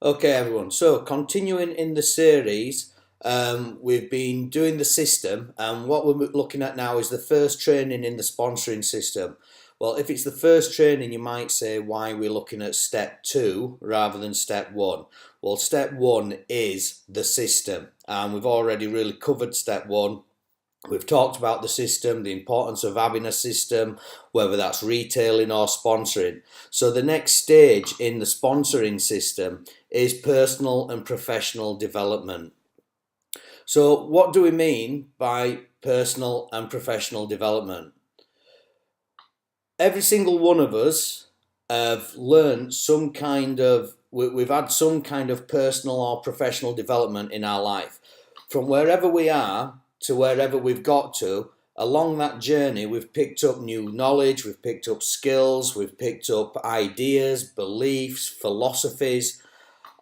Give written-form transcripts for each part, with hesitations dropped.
Okay, everyone. So, continuing in the series, we've been doing the system, and what we're looking at now is the first training in the sponsoring system. Well, if it's the first training, you might say why we're looking at step two rather than step one. Well, step one is the system, and we've already really covered step one. We've talked about the system, the importance of having a system, whether that's retailing or sponsoring. So the next stage in the sponsoring system is personal and professional development. So what do we mean by personal and professional development? Every single one of us have learned some kind of, we've had some kind of personal or professional development in our life. From wherever we are to wherever we've got to, along that journey, we've picked up new knowledge, we've picked up skills, we've picked up ideas, beliefs, philosophies,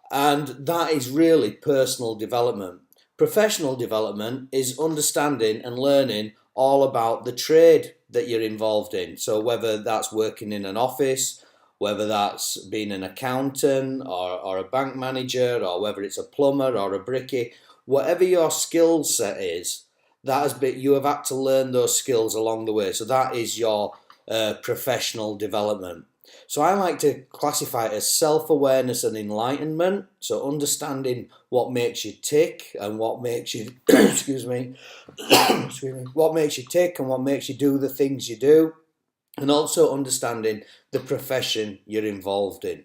and that is really personal development. Professional development is understanding and learning all about the trade that you're involved in. So whether that's working in an office, whether that's being an accountant or a bank manager, or whether it's a plumber or a brickie, whatever your skill set is, that has been, you have had to learn those skills along the way. So that is your professional development. So I like to classify it as self-awareness and enlightenment. So understanding what makes you tick and what makes you, excuse me, excuse me, what makes you tick and what makes you do the things you do, and also understanding the profession you're involved in.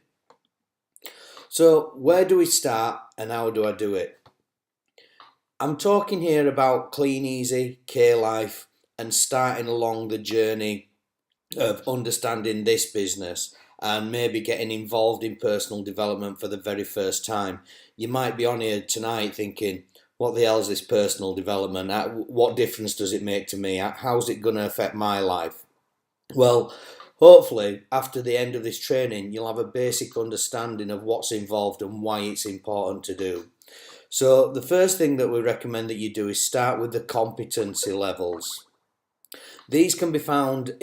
So where do we start and how do I do it? I'm talking here about Kleeneze, Klife, and starting along the journey of understanding this business and maybe getting involved in personal development for the very first time. You might be on here tonight thinking, what the hell is this personal development? What difference does it make to me? How's it going to affect my life? Well, hopefully after the end of this training you'll have a basic understanding of what's involved and why it's important to do. So the first thing that we recommend that you do is start with the competency levels. These can be found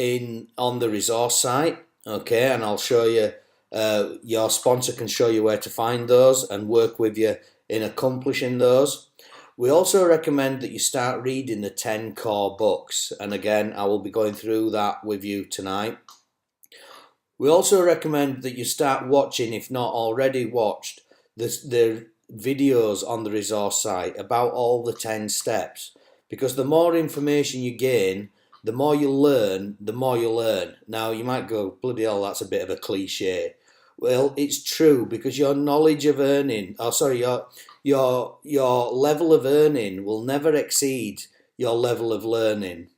on the resource site, okay, and I'll show you, your sponsor can show you where to find those and work with you in accomplishing those. We also recommend that you start reading the 10 core books, and again, I will be going through that with you tonight. We also recommend that you start watching, if not already watched, the videos on the resource site about all the 10 steps, because the more information you gain, the more you learn, the more you learn. Now you might go, bloody hell, that's a bit of a cliche. Well, it's true, because your knowledge of earning, your level of earning will never exceed your level of learning.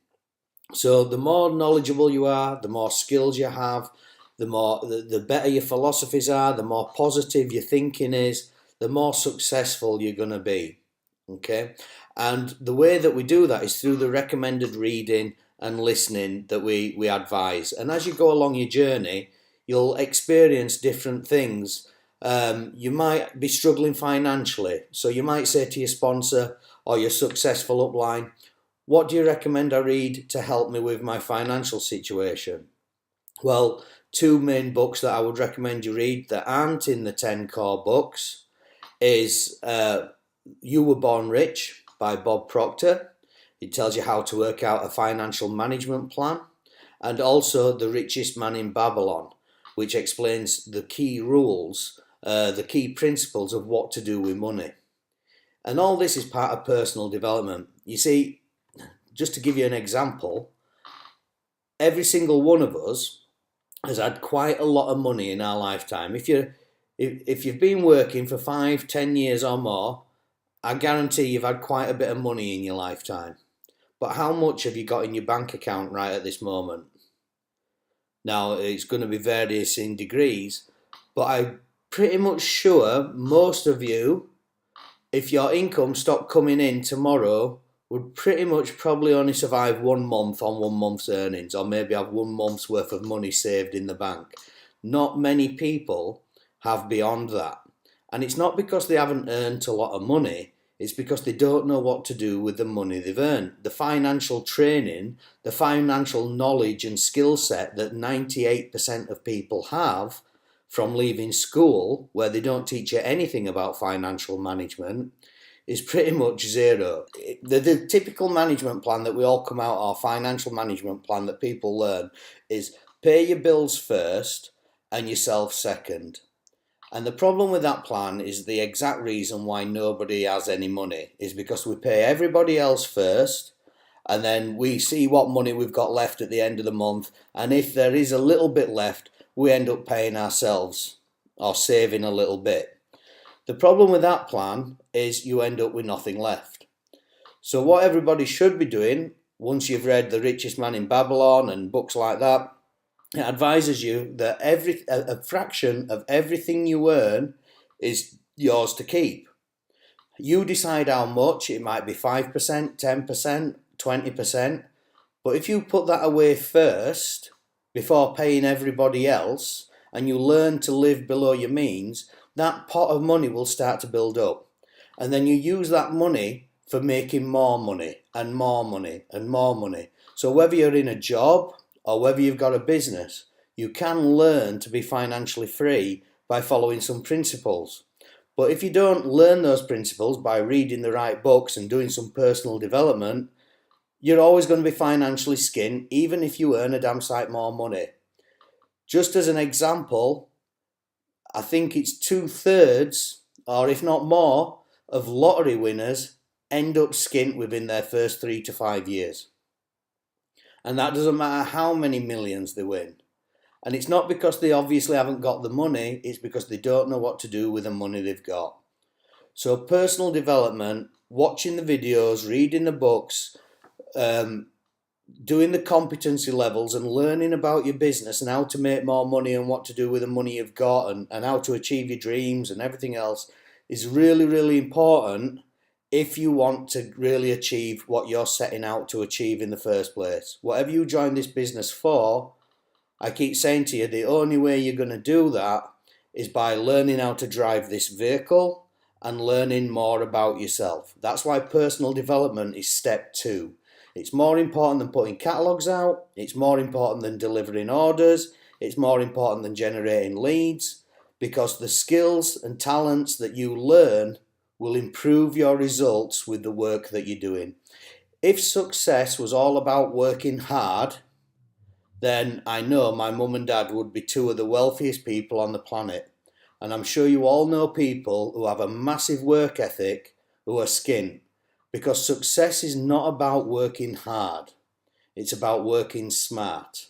So the more knowledgeable you are, the more skills you have, the better your philosophies are, the more positive your thinking is, the more successful you're going to be. Okay, and the way that we do that is through the recommended reading and listening that we advise. And as you go along your journey, you'll experience different things. You might be struggling financially, so you might say to your sponsor or your successful upline, what do you recommend I read to help me with my financial situation? Well, two main books that I would recommend you read that aren't in the 10 core books is You Were Born Rich by Bob Proctor. It tells you how to work out a financial management plan, and also The Richest Man in Babylon, which explains the key rules, the key principles of what to do with money. And all this is part of personal development. You see, just to give you an example, every single one of us has had quite a lot of money in our lifetime. If you've been working for 5, 10 years or more, I guarantee you've had quite a bit of money in your lifetime. But how much have you got in your bank account right at this moment? Now, it's going to be various in degrees, but I'm pretty much sure most of you, if your income stopped coming in tomorrow, would pretty much probably only survive 1 month on 1 month's earnings, or maybe have 1 month's worth of money saved in the bank. Not many people have beyond that. And it's not because they haven't earned a lot of money, it's because they don't know what to do with the money they've earned. The financial training, the financial knowledge and skill set that 98% of people have, from leaving school, where they don't teach you anything about financial management, is pretty much zero. The typical management plan that we all come out, our financial management plan that people learn, is pay your bills first and yourself second. And the problem with that plan is the exact reason why nobody has any money, is because we pay everybody else first, and then we see what money we've got left at the end of the month, and if there is a little bit left, we end up paying ourselves or saving a little bit. The problem with that plan is you end up with nothing left. So what everybody should be doing, once you've read The Richest Man in Babylon and books like that, it advises you that a fraction of everything you earn is yours to keep. You decide how much. It might be 5%, 10%, 20%. But if you put that away first, before paying everybody else, and you learn to live below your means, that pot of money will start to build up. And then you use that money for making more money and more money and more money. So whether you're in a job or whether you've got a business, you can learn to be financially free by following some principles. But if you don't learn those principles by reading the right books and doing some personal development, you're always going to be financially skint, even if you earn a damn sight more money. Just as an example, I think it's 2/3, or if not more, of lottery winners end up skint within their first 3 to 5 years. And that doesn't matter how many millions they win. And it's not because they obviously haven't got the money, it's because they don't know what to do with the money they've got. So personal development, watching the videos, reading the books, doing the competency levels and learning about your business and how to make more money and what to do with the money you've got and how to achieve your dreams and everything else is really, really important if you want to really achieve what you're setting out to achieve in the first place. Whatever you join this business for, I keep saying to you, the only way you're going to do that is by learning how to drive this vehicle and learning more about yourself. That's why personal development is step 2. It's more important than putting catalogues out. It's more important than delivering orders. It's more important than generating leads, because the skills and talents that you learn will improve your results with the work that you're doing. If success was all about working hard, then I know my mum and dad would be 2 of the wealthiest people on the planet. And I'm sure you all know people who have a massive work ethic who are skint. Because success is not about working hard. It's about working smart.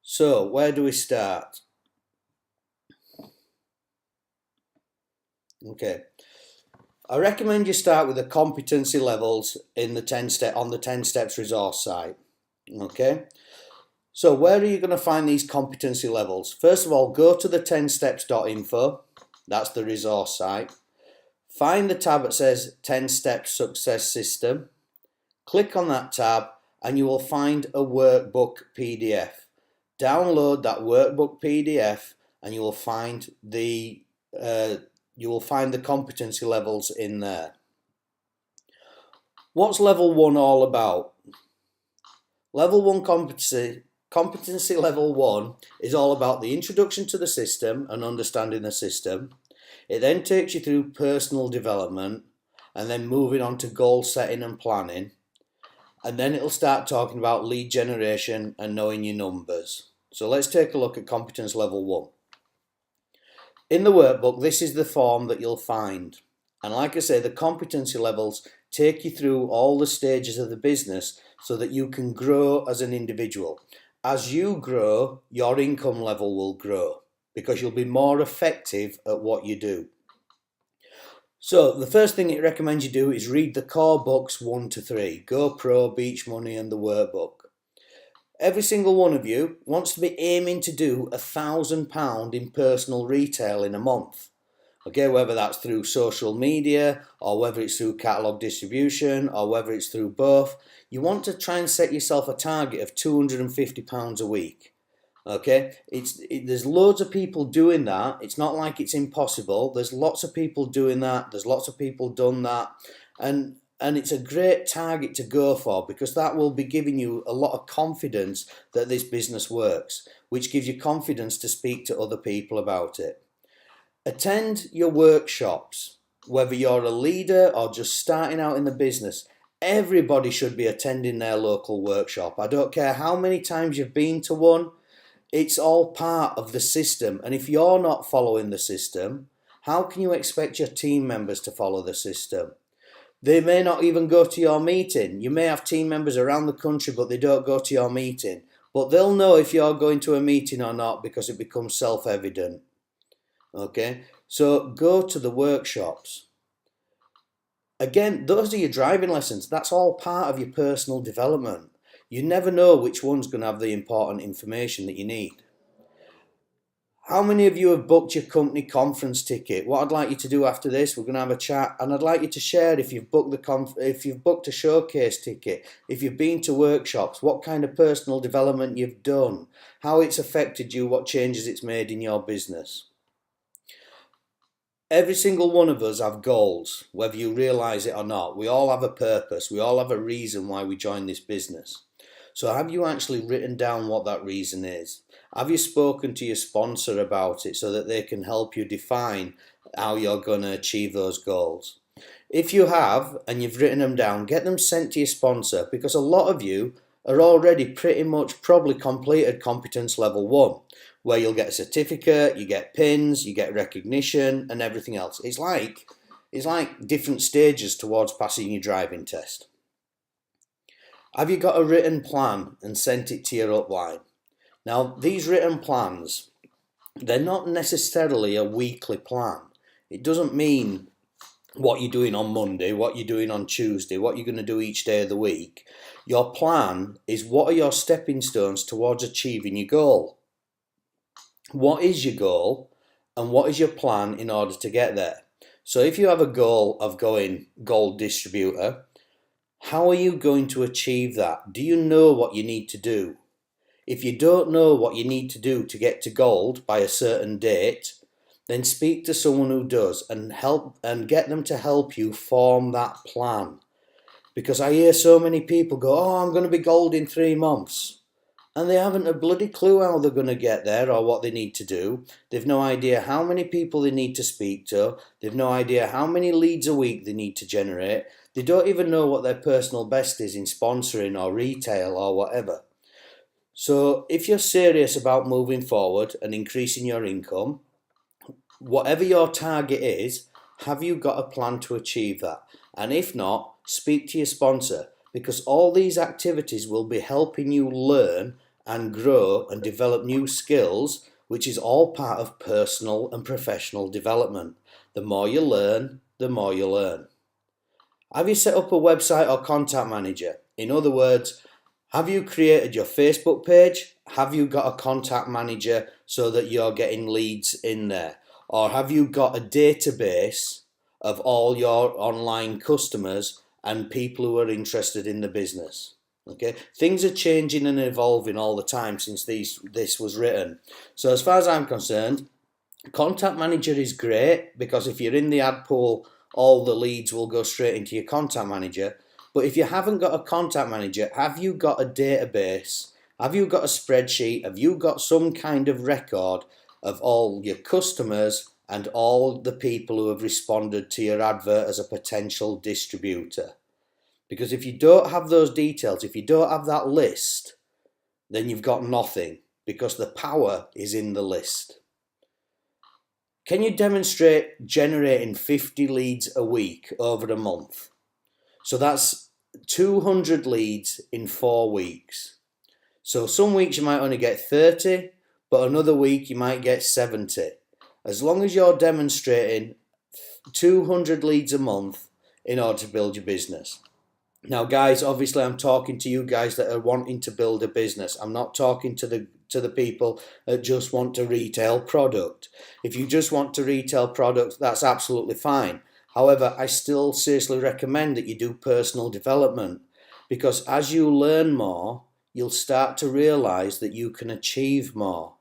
So, where do we start? Okay. I recommend you start with the competency levels in the 10 steps resource site. Okay. So, where are you going to find these competency levels? First of all, go to the 10steps.info. That's the resource site. Find the tab that says 10 Steps Success System. Click on that tab and you will find a workbook PDF. Download that workbook PDF and you will find the competency levels in there. What's level 1 all about? Level 1 competency level 1 is all about the introduction to the system and understanding the system. It then takes you through personal development and then moving on to goal setting and planning. And then it'll start talking about lead generation and knowing your numbers. So let's take a look at competence level 1. In the workbook, this is the form that you'll find. And like I say, the competency levels take you through all the stages of the business so that you can grow as an individual. As you grow, your income level will grow, because you'll be more effective at what you do. So the first thing it recommends you do is read the core books 1 to 3, GoPro, Beach Money and the Workbook. Every single one of you wants to be aiming to do £1,000 in personal retail in a month. Okay, whether that's through social media or whether it's through catalogue distribution or whether it's through both, you want to try and set yourself a target of £250 a week. Okay, there's loads of people doing that. It's not like it's impossible. There's lots of people doing that. There's lots of people done that, and it's a great target to go for, because that will be giving you a lot of confidence that this business works. which gives you confidence to speak to other people about it. Attend your workshops, whether you're a leader or just starting out in the business. Everybody should be attending their local workshop. I don't care how many times you've been to one, it's all part of the system. And if you're not following the system, how can you expect your team members to follow the system? They may not even go to your meeting. You may have team members around the country, but they don't go to your meeting. But they'll know if you're going to a meeting or not because it becomes self-evident. Okay, so go to the workshops. Again, those are your driving lessons. That's all part of your personal development. You never know which one's going to have the important information that you need. How many of you have booked your company conference ticket? What I'd like you to do after this, we're going to have a chat, and I'd like you to share if you've booked if you've booked a showcase ticket, if you've been to workshops, what kind of personal development you've done, how it's affected you, what changes it's made in your business. Every single one of us have goals, whether you realise it or not. We all have a purpose. We all have a reason why we join this business. So have you actually written down what that reason is? Have you spoken to your sponsor about it so that they can help you define how you're going to achieve those goals? If you have, and you've written them down, get them sent to your sponsor, because a lot of you are already pretty much probably completed competence level 1, where you'll get a certificate, you get pins, you get recognition and everything else. It's like different stages towards passing your driving test. Have you got a written plan and sent it to your upline? Now, these written plans, they're not necessarily a weekly plan. It doesn't mean what you're doing on Monday, what you're doing on Tuesday, what you're going to do each day of the week. Your plan is what are your stepping stones towards achieving your goal. What is your goal and what is your plan in order to get there? So if you have a goal of going gold distributor, how are you going to achieve that? Do you know what you need to do? If you don't know what you need to do to get to gold by a certain date, then speak to someone who does and get them to help you form that plan. Because I hear so many people go, oh, I'm going to be gold in 3 months. And they haven't a bloody clue how they're going to get there or what they need to do. They've no idea how many people they need to speak to. They've no idea how many leads a week they need to generate. They don't even know what their personal best is in sponsoring or retail or whatever. So if you're serious about moving forward and increasing your income, whatever your target is, have you got a plan to achieve that? And if not, speak to your sponsor, because all these activities will be helping you learn and grow and develop new skills, which is all part of personal and professional development. The more you learn, the more you earn. Have you set up a website or contact manager? In other words, have you created your Facebook page? Have you got a contact manager so that you're getting leads in there? Or have you got a database of all your online customers and people who are interested in the business? Okay, things are changing and evolving all the time since this was written. So as far as I'm concerned, contact manager is great, because if you're in the ad pool, all the leads will go straight into your contact manager. But if you haven't got a contact manager, have you got a database? Have you got a spreadsheet? Have you got some kind of record of all your customers and all the people who have responded to your advert as a potential distributor? Because if you don't have those details, if you don't have that list, then you've got nothing, because the power is in the list. Can you demonstrate generating 50 leads a week over a month? So that's 200 leads in 4 weeks. So some weeks you might only get 30, but another week you might get 70. As long as you're demonstrating 200 leads a month in order to build your business. Now guys, obviously I'm talking to you guys that are wanting to build a business. I'm not talking to the people that just want to retail product. If you just want to retail product, that's absolutely fine. However, I still seriously recommend that you do personal development, because as you learn more, you'll start to realize that you can achieve more.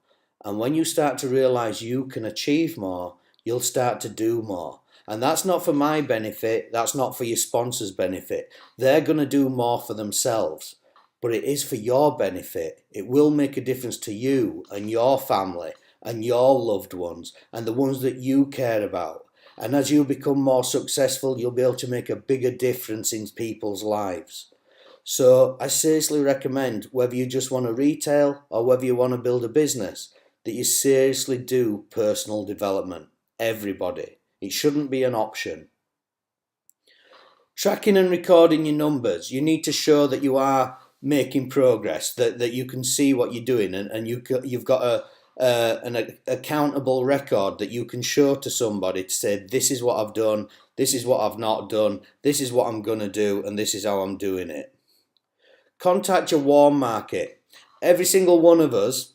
And when you start to realize you can achieve more, you'll start to do more. And that's not for my benefit, that's not for your sponsor's benefit. They're going to do more for themselves. but it is for your benefit. It will make a difference to you and your family and your loved ones and the ones that you care about. And as you become more successful, you'll be able to make a bigger difference in people's lives. So I seriously recommend, whether you just want to retail or whether you want to build a business, that you seriously do personal development. Everybody. It shouldn't be an option. Tracking and recording your numbers. You need to show that you are making progress, that you can see what you're doing, and you've got an accountable record that you can show to somebody to say, this is what I've done, this is what I've not done, this is what I'm going to do, and this is how I'm doing it. Contact your warm market. Every single one of us,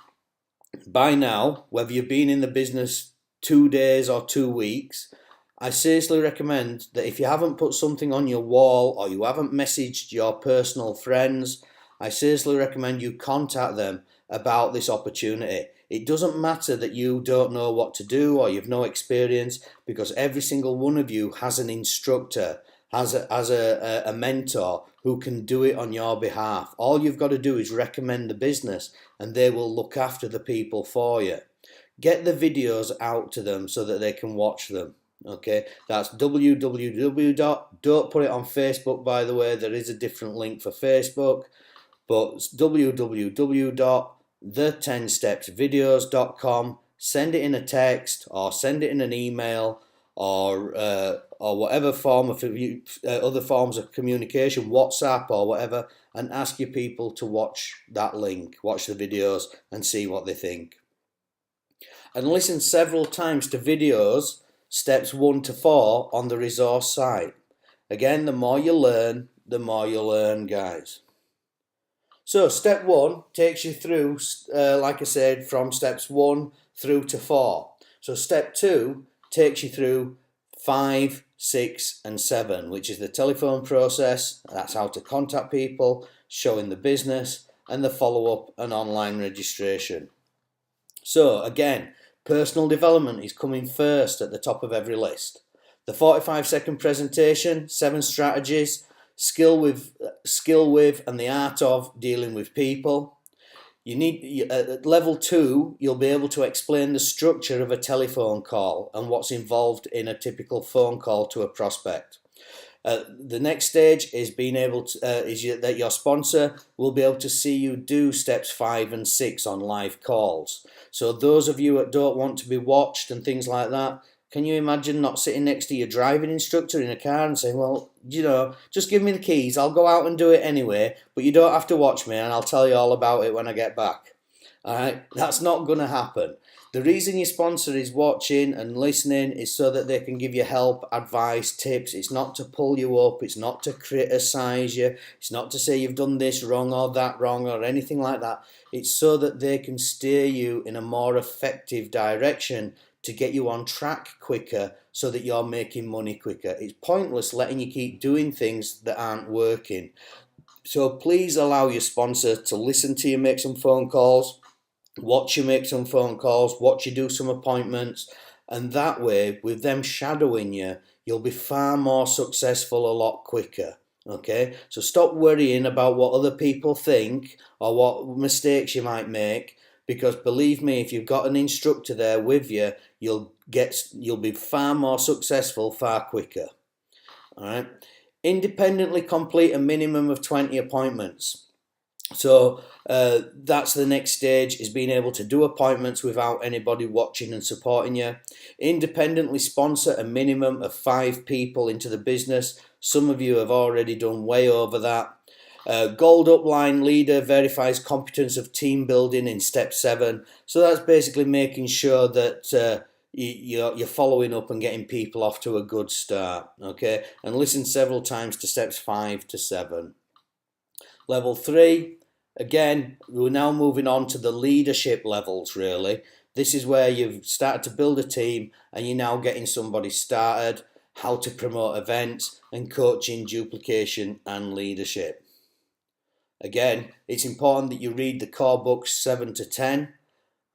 by now, whether you've been in the business 2 days or 2 weeks, I seriously recommend that if you haven't put something on your wall or you haven't messaged your personal friends, I seriously recommend you contact them about this opportunity. It doesn't matter that you don't know what to do or you've no experience, because every single one of you has an instructor, has a mentor who can do it on your behalf. All you've got to do is recommend the business and they will look after the people for you. Get the videos out to them so that they can watch them. Okay, that's www. Don't put it on Facebook, by the way. There is a different link for Facebook, but www.the10stepsvideos.com. Send it in a text or send it in an email or whatever form of other forms of communication, WhatsApp or whatever, and ask your people to watch that link, watch the videos and see what they think. And listen several times to videos, steps 1 to 4 on the resource site. Again, the more you learn, guys. So step 1 takes you through, like I said, from steps 1 through to 4. So step 2 takes you through 5, 6 and 7, which is the telephone process. That's how to contact people, showing the business, and the follow-up and online registration. So again, personal development is coming first at the top of every list. The 45-second presentation, 7 strategies, skill with and the art of dealing with people. You need at level 2, you'll be able to explain the structure of a telephone call and what's involved in a typical phone call to a prospect. The next stage is being able to that your sponsor will be able to see you do steps 5 and 6 on live calls. So those of you that don't want to be watched and things like that, can you imagine not sitting next to your driving instructor in a car and saying, well, just give me the keys, I'll go out and do it anyway, but you don't have to watch me and I'll tell you all about it when I get back. All right, that's not going to happen. The reason your sponsor is watching and listening is so that they can give you help, advice, tips. It's not to pull you up. It's not to criticize you. It's not to say you've done this wrong or that wrong or anything like that. It's so that they can steer you in a more effective direction to get you on track quicker so that you're making money quicker. It's pointless letting you keep doing things that aren't working. So please allow your sponsor to listen to you make some phone calls, watch you make some phone calls, watch you do some appointments, and that way, with them shadowing you, you'll be far more successful a lot quicker. Okay, so stop worrying about what other people think or what mistakes you might make, because believe me, if you've got an instructor there with you, you'll be far more successful far quicker. All right, independently complete a minimum of 20 appointments. So that's the next stage, is being able to do appointments without anybody watching and supporting you. Independently sponsor a minimum of 5 people into the business. Some of you have already done way over that. Gold upline leader verifies competence of team building in step 7. So that's basically making sure that you're following up and getting people off to a good start. Okay, and listen several times to steps 5 to 7. Level 3, again, we're now moving on to the leadership levels, really. This is where you've started to build a team and you're now getting somebody started, how to promote events and coaching, duplication and leadership. Again, it's important that you read the core books 7 to 10,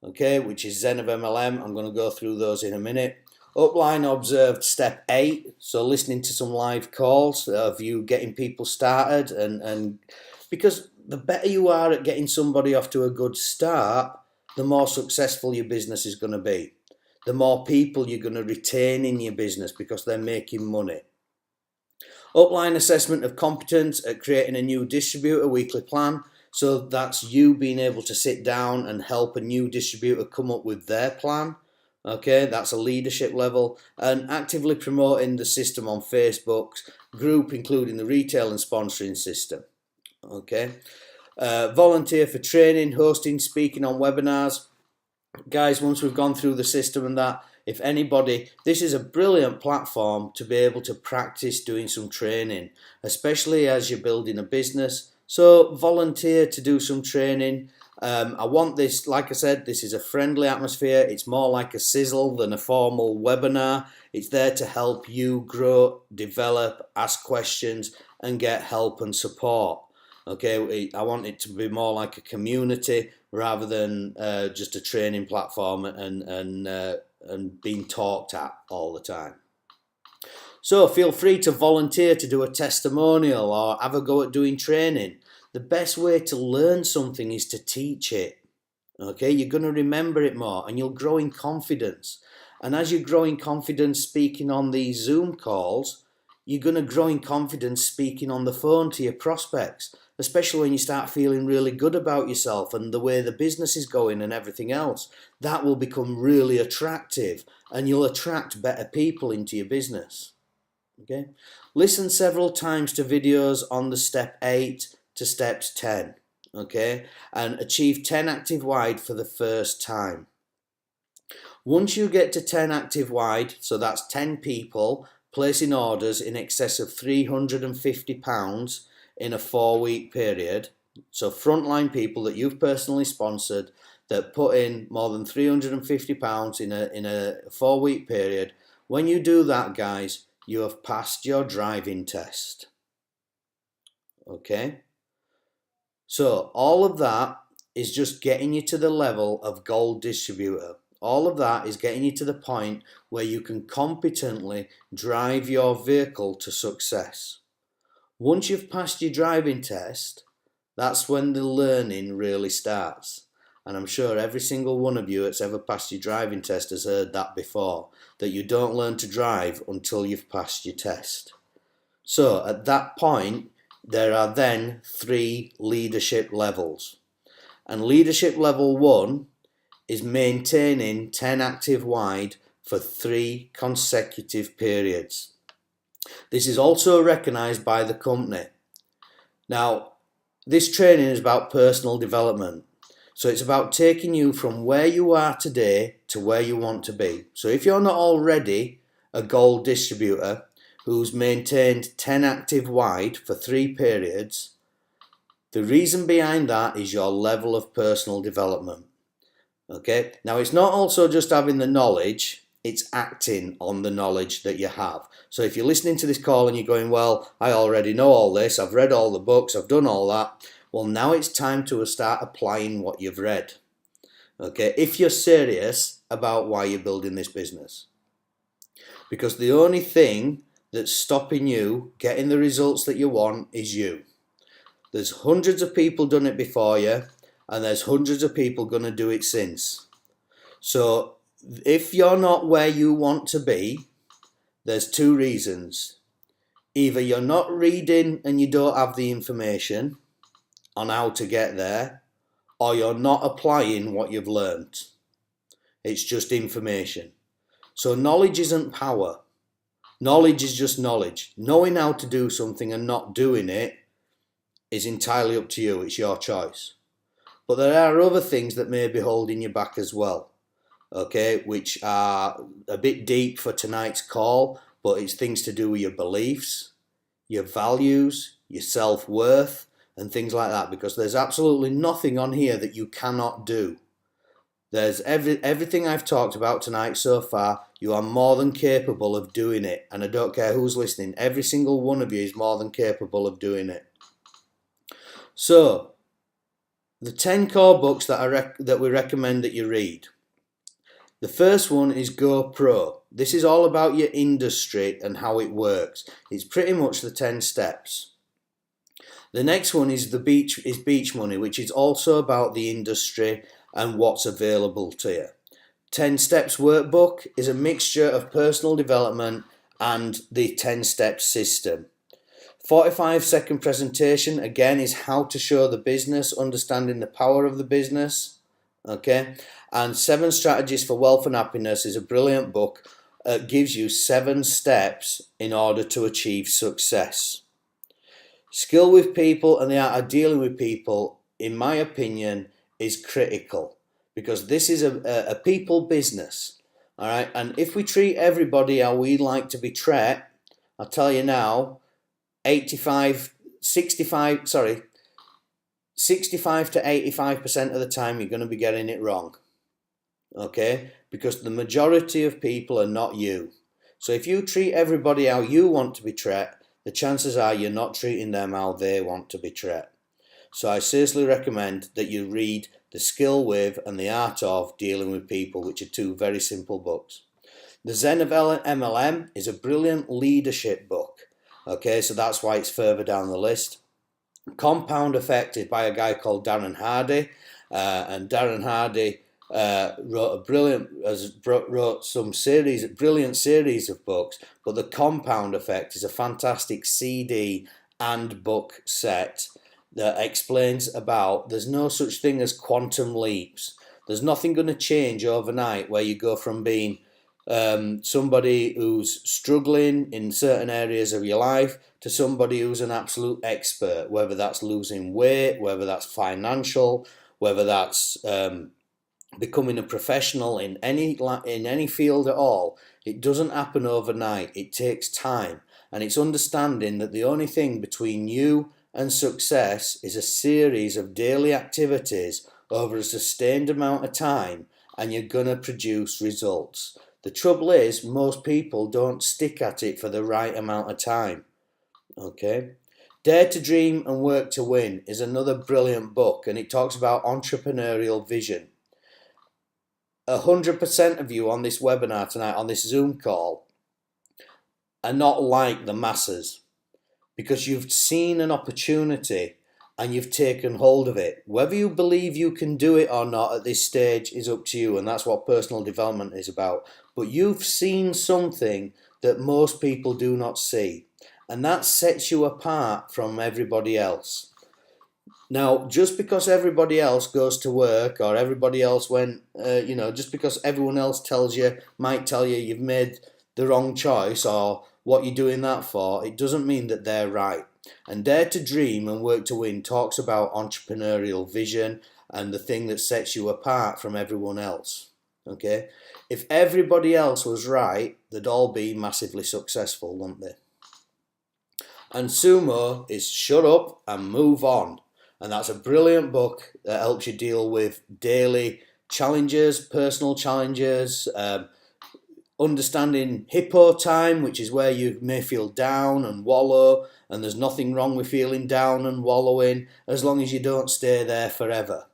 okay, which is Zen of MLM. I'm going to go through those in a minute. Upline observed step 8, so listening to some live calls of you getting people started, and because the better you are at getting somebody off to a good start, the more successful your business is going to be. The more people you're going to retain in your business because they're making money. Upline assessment of competence at creating a new distributor weekly plan. So that's you being able to sit down and help a new distributor come up with their plan. Okay, that's a leadership level. And actively promoting the system on Facebook's group, including the retail and sponsoring system. Okay, volunteer for training, hosting, speaking on webinars. Guys, once we've gone through the system and that, if anybody, this is a brilliant platform to be able to practice doing some training, especially as you're building a business. So volunteer to do some training. I want this, like I said, this is a friendly atmosphere. It's more like a sizzle than a formal webinar. It's there to help you grow, develop, ask questions, and get help and support. Okay, I want it to be more like a community rather than just a training platform and being talked at all the time. So feel free to volunteer to do a testimonial or have a go at doing training. The best way to learn something is to teach it. Okay, you're going to remember it more and you'll grow in confidence. And as you grow in confidence speaking on these Zoom calls, you're going to grow in confidence speaking on the phone to your prospects, especially when you start feeling really good about yourself and the way the business is going and everything else. That will become really attractive and you'll attract better people into your business. Okay, listen several times to videos on the step 8 to steps 10. Okay, and achieve 10 active wide for the first time. Once you get to 10 active wide, so that's 10 people placing orders in excess of £350 in a 4-week period, so frontline people that you've personally sponsored that put in more than £350 in a 4-week period, when you do that, guys, you have passed your driving test. Okay, so all of that is just getting you to the level of gold distributor. All of that is getting you to the point where you can competently drive your vehicle to success. Once you've passed your driving test, that's when the learning really starts. And I'm sure every single one of you that's ever passed your driving test has heard that before, that you don't learn to drive until you've passed your test. So at that point, there are then 3 leadership levels. And leadership level 1 is maintaining 10 active wide for 3 consecutive periods. This is also recognised by the company. Now, this training is about personal development. So it's about taking you from where you are today to where you want to be. So if you're not already a gold distributor who's maintained 10 active wide for 3 periods, the reason behind that is your level of personal development. Okay, now it's not also just having the knowledge, it's acting on the knowledge that you have. So if you're listening to this call and you're going, well, I already know all this, I've read all the books, I've done all that. Well, now it's time to start applying what you've read. Okay, if you're serious about why you're building this business. Because the only thing that's stopping you getting the results that you want is you. There's hundreds of people done it before you, and there's hundreds of people going to do it since. So if you're not where you want to be, there's 2 reasons. Either you're not reading and you don't have the information on how to get there, or you're not applying what you've learned. It's just information. So knowledge isn't power. Knowledge is just knowledge. Knowing how to do something and not doing it is entirely up to you. It's your choice. But there are other things that may be holding you back as well, okay, which are a bit deep for tonight's call, but it's things to do with your beliefs, your values, your self-worth, and things like that, because there's absolutely nothing on here that you cannot do. There's everything I've talked about tonight so far, you are more than capable of doing it, and I don't care who's listening, every single one of you is more than capable of doing it. So, the 10 core books that we recommend that you read. The first one is Go Pro. This is all about your industry and how it works. It's pretty much the 10 steps. The next one is beach money, which is also about the industry and what's available to you. 10 Steps Workbook is a mixture of personal development and the 10 Steps system. 45-second presentation, again, is how to show the business, understanding the power of the business. Okay, and 7 Strategies for Wealth and Happiness is a brilliant book. It gives you 7 steps in order to achieve success. Skill with people and the art of dealing with people, in my opinion, is critical, because this is a people business. All right, and if we treat everybody how we like to be treated, I'll tell you now, 65 to 85% of the time you're going to be getting it wrong. Okay, because the majority of people are not you. So if you treat everybody how you want to be treated, the chances are you're not treating them how they want to be treated. So I seriously recommend that you read The Skill With and The Art of Dealing with People, which are 2 very simple books. The Zen of MLM is a brilliant leadership book. Okay, so that's why it's further down the list. Compound Effect is by a guy called Darren Hardy, and Darren Hardy wrote some brilliant series of books, but The Compound Effect is a fantastic CD and book set that explains about there's no such thing as quantum leaps. There's nothing going to change overnight where you go from being somebody who's struggling in certain areas of your life to somebody who's an absolute expert, whether that's losing weight, whether that's financial, whether that's becoming a professional in any field at all. It doesn't happen overnight. It takes time, and it's understanding that the only thing between you and success is a series of daily activities over a sustained amount of time, and you're going to produce results. The trouble is, most people don't stick at it for the right amount of time. Okay? Dare to Dream and Work to Win is another brilliant book, and it talks about entrepreneurial vision. 100% of you on this webinar tonight, on this Zoom call, are not like the masses, because you've seen an opportunity and you've taken hold of it. Whether you believe you can do it or not at this stage is up to you, and that's what personal development is about. But you've seen something that most people do not see, and that sets you apart from everybody else. Now, just because everybody else goes to work, or everybody else just because everyone else might tell you you've made the wrong choice or what you're doing that for, it doesn't mean that they're right. And Dare to Dream and Work to Win talks about entrepreneurial vision and the thing that sets you apart from everyone else. Okay? If everybody else was right, they'd all be massively successful, wouldn't they? And Sumo is Shut Up and Move On. And that's a brilliant book that helps you deal with daily challenges, personal challenges, understanding hippo time, which is where you may feel down and wallow, and there's nothing wrong with feeling down and wallowing as long as you don't stay there forever,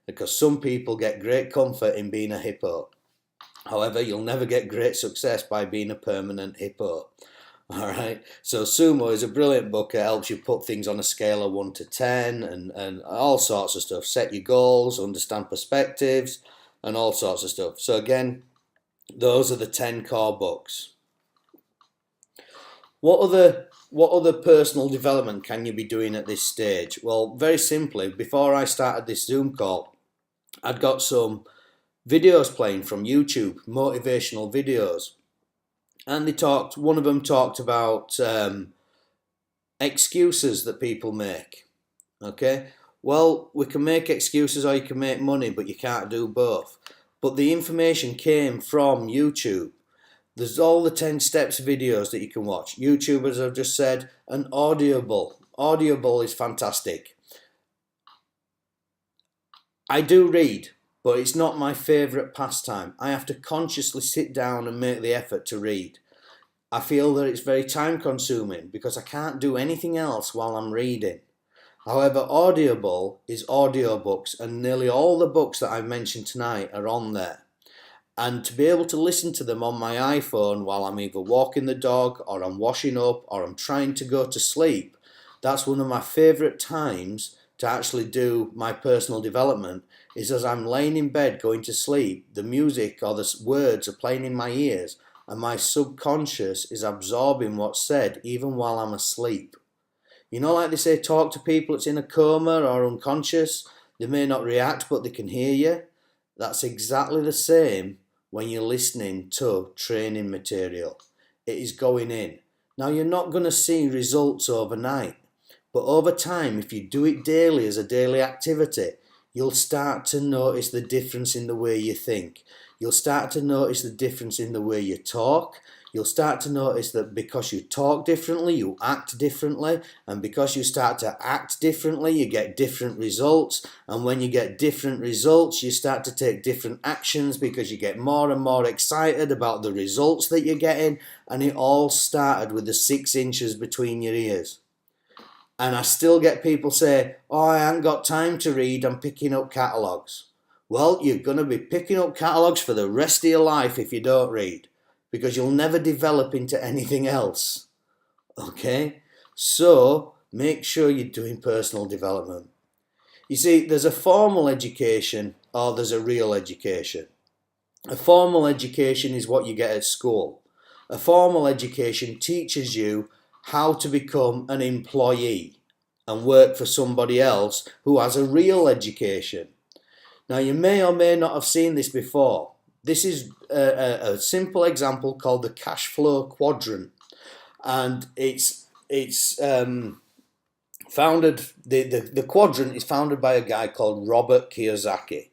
because some people get great comfort in being a hippo. However, you'll never get great success by being a permanent hippo. All right, so Sumo is a brilliant book that helps you put things on a scale of 1 to 10 and all sorts of stuff. Set your goals, understand perspectives, and all sorts of stuff. So again, those are the 10 core books. What other personal development can you be doing at this stage? Well, very simply, before I started this Zoom call, I'd got some videos playing from YouTube, motivational videos. And one of them talked about excuses that people make. Okay? Well, we can make excuses or you can make money, but you can't do both. But the information came from YouTube. There's all the 10 steps videos that you can watch. YouTube, as I've just said, and Audible. Audible is fantastic. I do read, but it's not my favourite pastime. I have to consciously sit down and make the effort to read. I feel that it's very time consuming because I can't do anything else while I'm reading. However, Audible is audiobooks, and nearly all the books that I've mentioned tonight are on there. And to be able to listen to them on my iPhone while I'm either walking the dog or I'm washing up or I'm trying to go to sleep, That's one of my favourite times to actually do my personal development, is as I'm laying in bed going to sleep, the music or the words are playing in my ears and my subconscious is absorbing what's said even while I'm asleep. You know, like they say, talk to people that's in a coma or unconscious. They may not react, but they can hear you. That's exactly the same when you're listening to training material. It is going in. Now, you're not going to see results overnight, but over time, if you do it daily as a daily activity, you'll start to notice the difference in the way you think. You'll start to notice the difference in the way you talk. You'll start to notice that because you talk differently, you act differently. And because you start to act differently, you get different results. And when you get different results, you start to take different actions because you get more and more excited about the results that you're getting. And it all started with the 6 inches between your ears. And I still get people say, oh, I haven't got time to read, I'm picking up catalogues. Well, you're going to be picking up catalogues for the rest of your life if you don't read, because you'll never develop into anything else. Okay? So, make sure you're doing personal development. You see, there's a formal education or there's a real education. A formal education is what you get at school. A formal education teaches you how to become an employee and work for somebody else who has a real education. Now, you may or may not have seen this before. This is a simple example called the cash flow quadrant, and it's founded. The quadrant is founded by a guy called Robert Kiyosaki.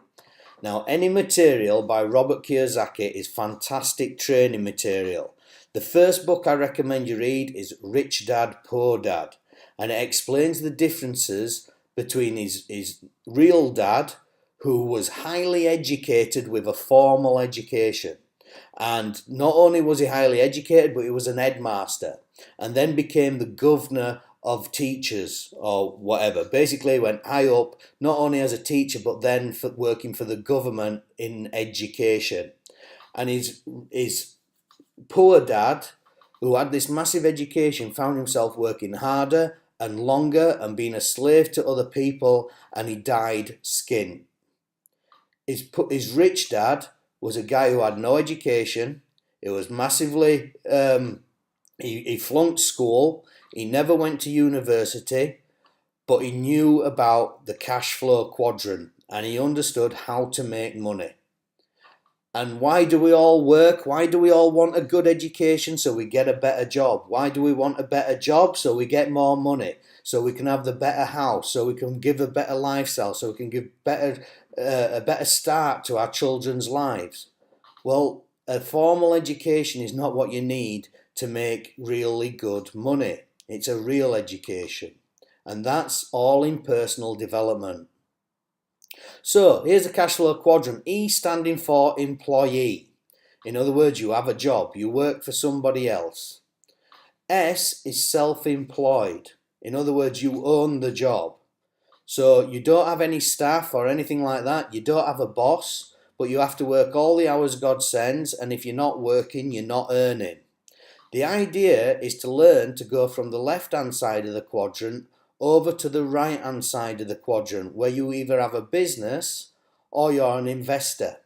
Now, any material by Robert Kiyosaki is fantastic training material. The first book I recommend you read is Rich Dad, Poor Dad, and it explains the differences between his real dad, who was highly educated with a formal education. And not only was he highly educated, but he was an headmaster, and then became the governor of teachers or whatever. Basically went high up, not only as a teacher, but then for working for the government in education. And his poor dad, who had this massive education, found himself working harder and longer and being a slave to other people, and he died skint. His rich dad was a guy who had no education. It was massively, he flunked school. He never went to university, but he knew about the cash flow quadrant and he understood how to make money. And why do we all work? Why do we all want a good education? So we get a better job. Why do we want a better job? So we get more money. So we can have the better house. So we can give a better lifestyle. So we can give a better start to our children's lives. Well, a formal education is not what you need to make really good money. It's a real education. And that's all in personal development. So here's the cash flow quadrant. E standing for employee. In other words, you have a job. You work for somebody else. S is self-employed. In other words, you own the job. So you don't have any staff or anything like that. You don't have a boss, but you have to work all the hours God sends. And if you're not working, you're not earning. The idea is to learn to go from the left-hand side of the quadrant over to the right-hand side of the quadrant, where you either have a business or you're an investor.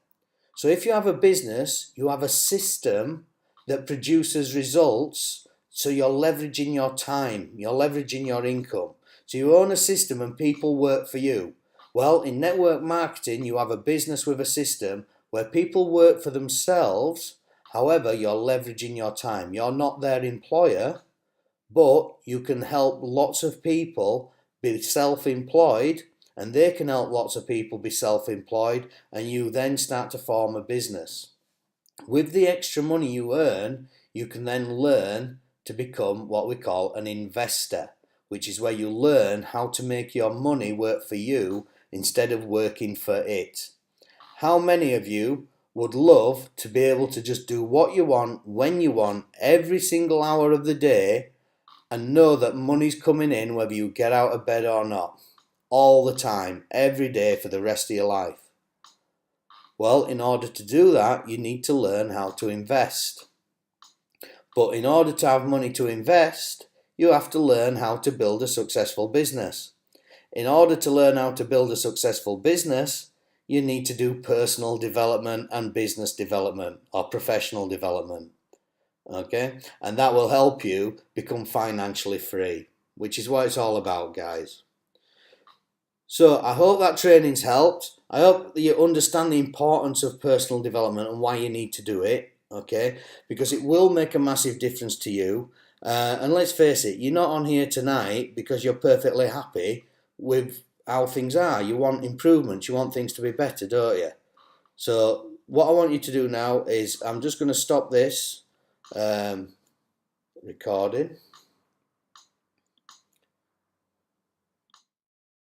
So if you have a business, you have a system that produces results, so you're leveraging your time, you're leveraging your income. So you own a system and people work for you. Well, in network marketing, you have a business with a system where people work for themselves. However, you're leveraging your time. You're not their employer, but you can help lots of people be self-employed, and they can help lots of people be self-employed, and you then start to form a business. With the extra money you earn, you can then learn to become what we call an investor, which is where you learn how to make your money work for you instead of working for it. How many of you would love to be able to just do what you want, when you want, every single hour of the day, and know that money's coming in whether you get out of bed or not, all the time, every day for the rest of your life? Well, in order to do that, you need to learn how to invest. But in order to have money to invest, you have to learn how to build a successful business. In order to learn how to build a successful business, you need to do personal development and business development or professional development. Okay? And that will help you become financially free, which is what it's all about, guys. So I hope that training's helped. I hope that you understand the importance of personal development and why you need to do it, okay? Because it will make a massive difference to you. And let's face it, you're not on here tonight because you're perfectly happy with how things are. You want improvements, you want things to be better, don't you? So what I want you to do now is I'm just going to stop this recording.